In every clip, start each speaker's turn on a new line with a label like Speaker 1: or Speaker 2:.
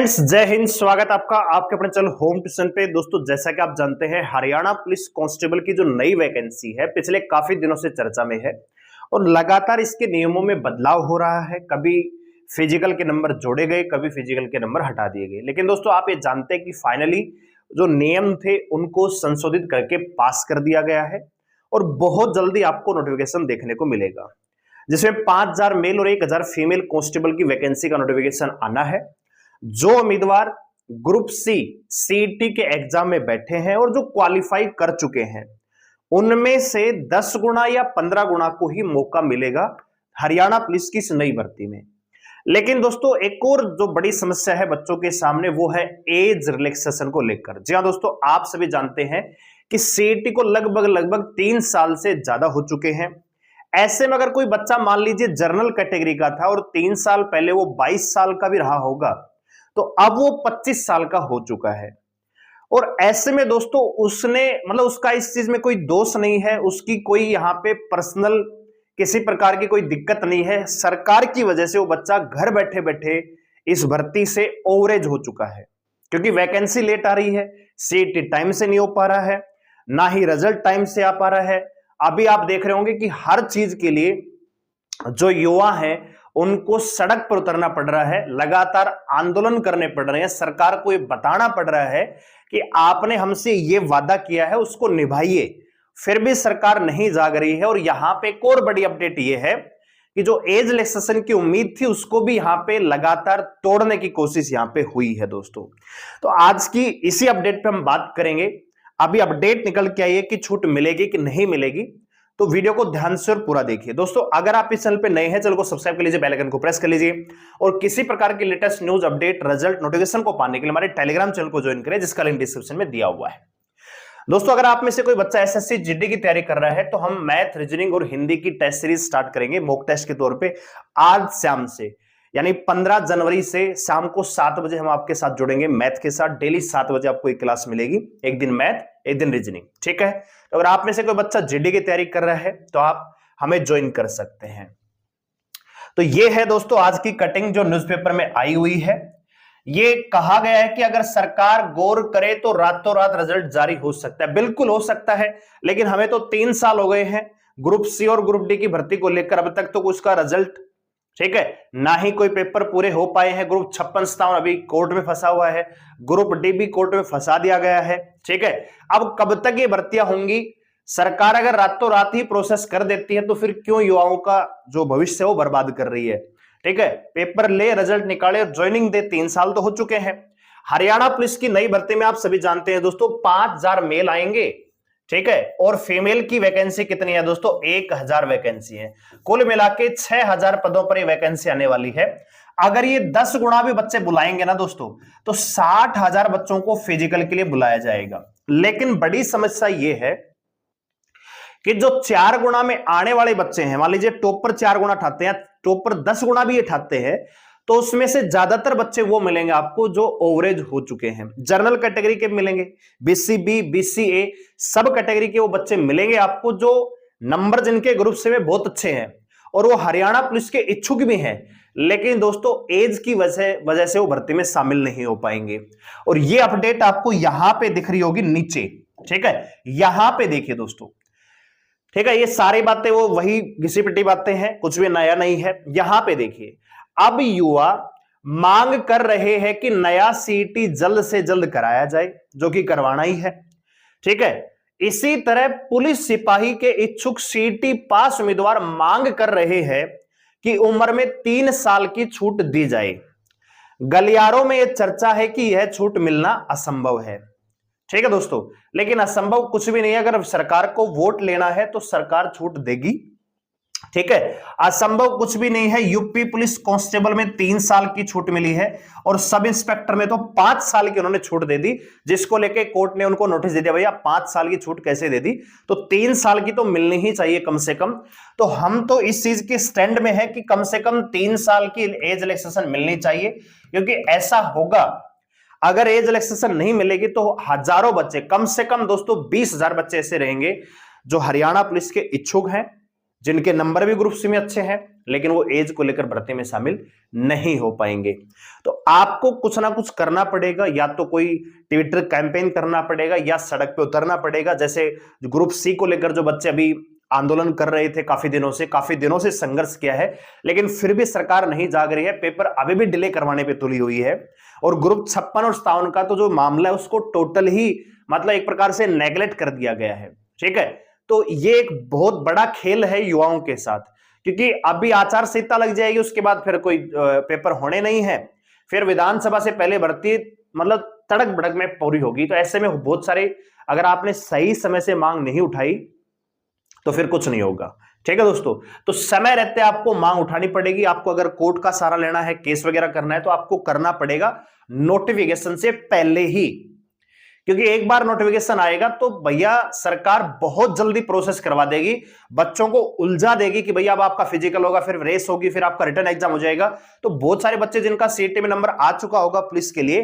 Speaker 1: Friends, जय हिंद। स्वागत आपका आपके अपने चैनल होम ट्यूशन पे। दोस्तों, जैसा कि आप जानते हैं, हरियाणा पुलिस कांस्टेबल की जो नई वैकेंसी है पिछले काफी दिनों से चर्चा में है और लगातार इसके नियमों में बदलाव हो रहा है। कभी फिजिकल के नंबर जोड़े गए, कभी फिजिकल के नंबर हटा दिए गए। लेकिन दोस्तों, आप ये जानते हैं कि फाइनली जो नियम थे उनको संशोधित करके पास कर दिया गया है और बहुत जल्दी आपको नोटिफिकेशन देखने को मिलेगा, जिसमें 5000 मेल और 1000 फीमेल कांस्टेबल की वैकेंसी का नोटिफिकेशन आना है। जो उम्मीदवार ग्रुप सी सीईटी के एग्जाम में बैठे हैं और जो क्वालिफाई कर चुके हैं, उनमें से 10 गुना या 15 गुना को ही मौका मिलेगा हरियाणा पुलिस की इस नई भर्ती में। लेकिन दोस्तों, एक और जो बड़ी समस्या है बच्चों के सामने, वो है एज रिलैक्सेशन को लेकर। जी हां दोस्तों, आप सभी जानते हैं कि सीईटी को लगभग 3 साल से ज्यादा हो चुके हैं। ऐसे में अगर कोई बच्चा मान लीजिए जनरल कैटेगरी का था और 3 साल पहले वो 22 साल का भी रहा होगा, तो अब वो 25 साल का हो चुका है। और ऐसे में दोस्तों, उसने मतलब उसका इस चीज में कोई दोष नहीं है, उसकी कोई यहां पे पर्सनल किसी प्रकार की कोई दिक्कत नहीं है। सरकार की वजह से वो बच्चा घर बैठे बैठे इस भर्ती से ओवरेज हो चुका है, क्योंकि वैकेंसी लेट आ रही है, सीईटी टाइम से नहीं हो पा रहा है, ना ही रिजल्ट टाइम से आ पा रहा है। अभी आप देख रहे होंगे कि हर चीज के लिए जो युवा है उनको सड़क पर उतरना पड़ रहा है, लगातार आंदोलन करने पड़ रहे हैं। सरकार को ये बताना पड़ रहा है कि आपने हमसे ये वादा किया है उसको निभाइए, फिर भी सरकार नहीं जाग रही है। और यहां पे एक और बड़ी अपडेट ये है कि जो एज रिलैक्सेशन की उम्मीद थी उसको भी यहां पे लगातार तोड़ने की कोशिश यहां पे हुई है दोस्तों। तो आज की इसी अपडेट पे हम बात करेंगे। अभी अपडेट निकल के आई है कि छूट मिलेगी कि नहीं मिलेगी, तो वीडियो को ध्यान से और पूरा देखिए। दोस्तों, अगर आप इस चैनल पे नए हैं, चैनल को सब्सक्राइब कर लीजिए, बेल आइकन को प्रेस कर लीजिए और किसी प्रकार की latest news, update, result, notification को पाने के लिए हमारे टेलीग्राम चैनल को ज्वाइन करें, जिसका लिंक डिस्क्रिप्शन में दिया हुआ है। दोस्तों, अगर आप में से कोई बच्चा एसएससी जीडी की तैयारी कर रहा है, तो हम मैथ, रीजनिंग और हिंदी की टेस्ट सीरीज स्टार्ट करेंगे मॉक टेस्ट के तौर पे आज शाम से, यानी 15 जनवरी से शाम को 7 बजे हम आपके साथ जुड़ेंगे मैथ के साथ। डेली 7 बजे आपको एक क्लास मिलेगी, एक दिन मैथ, एक दिन रीजनिंग, ठीक है। तो अगर आप में से कोई बच्चा जीडी की तैयारी कर रहा है तो आप हमें ज्वाइन कर सकते हैं। तो ये है दोस्तों आज की कटिंग जो न्यूज़पेपर में आई हुई है। ये कहा गया है कि अगर सरकार गौर करे तो रातों रात रिजल्ट जारी हो सकता है। बिल्कुल हो सकता है, लेकिन हमें तो 3 साल हो गए हैं ग्रुप सी और ग्रुप डी की भर्ती को लेकर, अब तक तो उसका रिजल्ट, ठीक है, ना ही कोई पेपर पूरे हो पाए हैं। ग्रुप 56 अभी कोर्ट में फंसा हुआ है, ग्रुप डी भी कोर्ट में फंसा दिया गया है, ठीक है। अब कब तक ये भर्तियां होंगी? सरकार अगर रातों रात ही प्रोसेस कर देती है तो फिर क्यों युवाओं का जो भविष्य है वो बर्बाद कर रही है, ठीक है। पेपर ले, रिजल्ट निकाले और ज्वाइनिंग दे। 3 साल तो हो चुके हैं। हरियाणा पुलिस की नई भर्ती में आप सभी जानते हैं दोस्तों 5000 मेल आएंगे, ठीक है। और फीमेल की वैकेंसी कितनी है दोस्तों? 1000 वैकेंसी है। कुल मिला के 6000 पदों पर ये वैकेंसी आने वाली है। अगर ये 10 गुना भी बच्चे बुलाएंगे ना दोस्तों, तो 60,000 बच्चों को फिजिकल के लिए बुलाया जाएगा। लेकिन बड़ी समस्या ये है कि जो 4 गुना में आने वाले बच्चे हैं, मान लीजिए टॉपर 4 गुना उठाते हैं, टॉपर 10 गुना भी उठाते हैं, तो उसमें से ज्यादातर बच्चे वो मिलेंगे आपको जो ओवरेज हो चुके हैं। जनरल कैटेगरी के मिलेंगे, बीसीबी, बीसीए, सब कैटेगरी के वो बच्चे मिलेंगे आपको जो नंबर जिनके ग्रुप से में बहुत अच्छे हैं और वो हरियाणा पुलिस के इच्छुक भी हैं, लेकिन दोस्तों एज की वजह से वो भर्ती में शामिल नहीं हो पाएंगे। और ये अपडेट आपको यहां पे दिख रही होगी नीचे, ठीक है। यहां पे देखिए दोस्तों, ठीक है, ये सारी बातें वो वही घिसी पिटी बातें हैं, कुछ भी नया नहीं है। यहां पे देखिए, अब युवा मांग कर रहे हैं कि नया सीईटी जल्द से जल्द कराया जाए, जो कि करवाना ही है, ठीक है। इसी तरह पुलिस सिपाही के इच्छुक सीईटी पास उम्मीदवार मांग कर रहे हैं कि उम्र में 3 साल की छूट दी जाए। गलियारों में यह चर्चा है कि यह छूट मिलना असंभव है, ठीक है दोस्तों। लेकिन असंभव कुछ भी नहीं है। अगर सरकार को वोट लेना है तो सरकार छूट देगी, ठीक है। असंभव कुछ भी नहीं है। यूपी पुलिस कांस्टेबल में 3 साल की छूट मिली है और सब इंस्पेक्टर में तो 5 साल की उन्होंने छूट दे दी, जिसको लेके कोर्ट ने उनको नोटिस दे दिया, भैया 5 साल की छूट कैसे दे दी, तो 3 साल की तो मिलनी ही चाहिए कम से कम। तो हम तो इस चीज के स्टैंड में है कि कम से कम 3 साल की एज रिलैक्सेशन मिलनी चाहिए, क्योंकि ऐसा होगा अगर एज रिलैक्सेशन नहीं मिलेगी तो हजारों बच्चे, कम से कम दोस्तों 20,000 बच्चे ऐसे रहेंगे जो हरियाणा पुलिस के इच्छुक हैं, जिनके नंबर भी ग्रुप सी में अच्छे हैं, लेकिन वो एज को लेकर भर्ती में शामिल नहीं हो पाएंगे। तो आपको कुछ ना कुछ करना पड़ेगा, या तो कोई ट्विटर कैंपेन करना पड़ेगा या सड़क पे उतरना पड़ेगा। जैसे ग्रुप सी को लेकर जो बच्चे अभी आंदोलन कर रहे थे काफी दिनों से संघर्ष किया है, लेकिन फिर भी सरकार नहीं जाग रही है, पेपर अभी भी डिले करवाने पे तुली हुई है। और ग्रुप 56 और 57 का तो जो मामला है उसको टोटल ही मतलब एक प्रकार से नेग्लेक्ट कर दिया गया है। ठीक है, तो ये एक बहुत बड़ा खेल है युवाओं के साथ, क्योंकि अभी आचार संहिता लग जाएगी, उसके बाद फिर कोई पेपर होने नहीं है, फिर विधानसभा से पहले भर्ती मतलब तड़क भड़क में पूरी होगी। तो ऐसे में बहुत सारे, अगर आपने सही समय से मांग नहीं उठाई तो फिर कुछ नहीं होगा। ठीक है दोस्तों, तो समय रहते आपको मांग उठानी पड़ेगी। आपको अगर कोर्ट का सहारा लेना है, केस वगैरह करना है, तो आपको करना पड़ेगा नोटिफिकेशन से पहले ही, क्योंकि एक बार नोटिफिकेशन आएगा तो भैया सरकार बहुत जल्दी प्रोसेस करवा देगी, बच्चों को उलझा देगी कि भैया अब आपका फिजिकल होगा, फिर रेस होगी, फिर आपका रिटर्न एग्जाम हो जाएगा। तो बहुत सारे बच्चे जिनका सीईटी में नंबर आ चुका होगा पुलिस के लिए,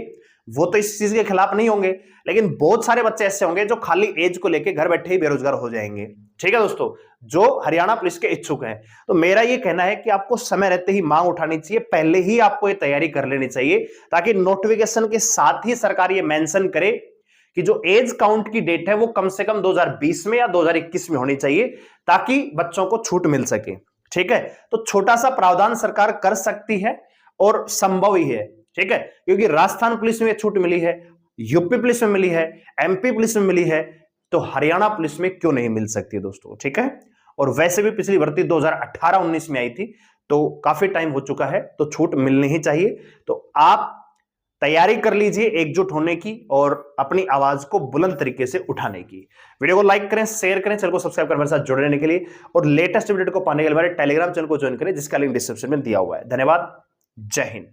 Speaker 1: वो तो इस चीज के खिलाफ नहीं होंगे, लेकिन बहुत सारे बच्चे ऐसे होंगे जो खाली एज को लेकर घर बैठे ही बेरोजगार हो जाएंगे। ठीक है दोस्तों, जो हरियाणा पुलिस के इच्छुक हैं, तो मेरा ये कहना है कि आपको समय रहते ही मांग उठानी चाहिए, पहले ही आपको ये तैयारी कर लेनी चाहिए, ताकि नोटिफिकेशन के साथ ही सरकार ये मेंशन करे कि जो एज काउंट की डेट है वो कम से कम 2020 में या 2021 में होनी चाहिए, ताकि बच्चों को छूट मिल सके। ठीक है, तो छोटा सा प्रावधान सरकार कर सकती है और संभव ही है। ठीक है, क्योंकि राजस्थान पुलिस में छूट मिली है, यूपी पुलिस में मिली है, एमपी पुलिस में मिली है, तो हरियाणा पुलिस में क्यों नहीं मिल सकती दोस्तों। ठीक है, और वैसे भी पिछली भर्ती 2018-19 में आई थी, तो काफी टाइम हो चुका है, तो छूट मिलनी ही चाहिए। तो आप तैयारी कर लीजिए एकजुट होने की और अपनी आवाज को बुलंद तरीके से उठाने की। वीडियो को लाइक करें, शेयर करें, चैनल को सब्सक्राइब कर मेरे साथ जुड़े रहने के लिए, और लेटेस्ट अपडेट को पाने के लिए हमारे टेलीग्राम चैनल को ज्वाइन करें, जिसका लिंक डिस्क्रिप्शन में दिया हुआ है। धन्यवाद, जय हिंद।